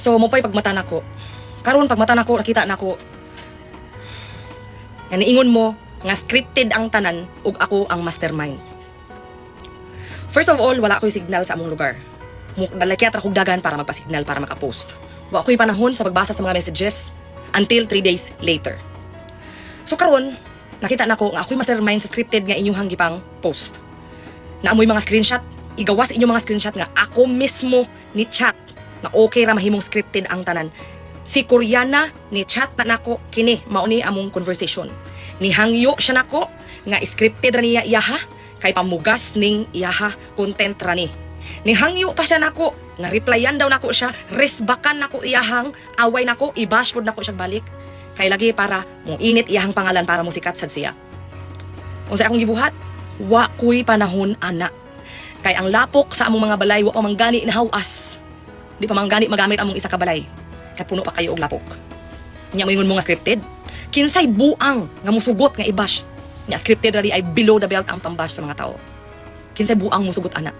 So mo pa'y pagmata nako. Karon pagmata nako nakita nako. Nga niingon mo nga scripted ang tanan ug ako ang mastermind. First of all, wala ko'y signal sa among lugar. Dalakyat ra kog dagan para magpa-signal para makapost. Wa ko'y panahon sa pagbasa sa mga messages until 3 days later. So karon, nakita nako nga ako'y mastermind sa scripted nga inyong gipang post. Naamoy mga screenshot, igawas inyong mga screenshot nga ako mismo ni chat na okay ra mahimong scripted ang tanan. Si Koreana ni chat na nako kini mao ni among conversation. Nihangyo siya nako nga scripted ra niya iyaha kay pamugas ning iyaha content ra ni. Nihangyo pa siya nako nga replyan daw nako siya, resbakan nako iyahang away nako, i-bash pod nako siya balik. Kay lagi para mong init iyahang pangalan para mo sikat sad siya. Unsa akong gibuhat? Wa ko'y panahon ana. Kay ang lapok sa among mga balay wa pa manggani nahawas. Di pa manggani magamit among isa ka balay. Kay puno pa kayo og lapok. Nya moingon mo nga scripted. Kinsay buang nga musugot nga i-bash. Nga scripted ra ay below the belt ang pambash sa mga tao. Kinsay buang musugot ana.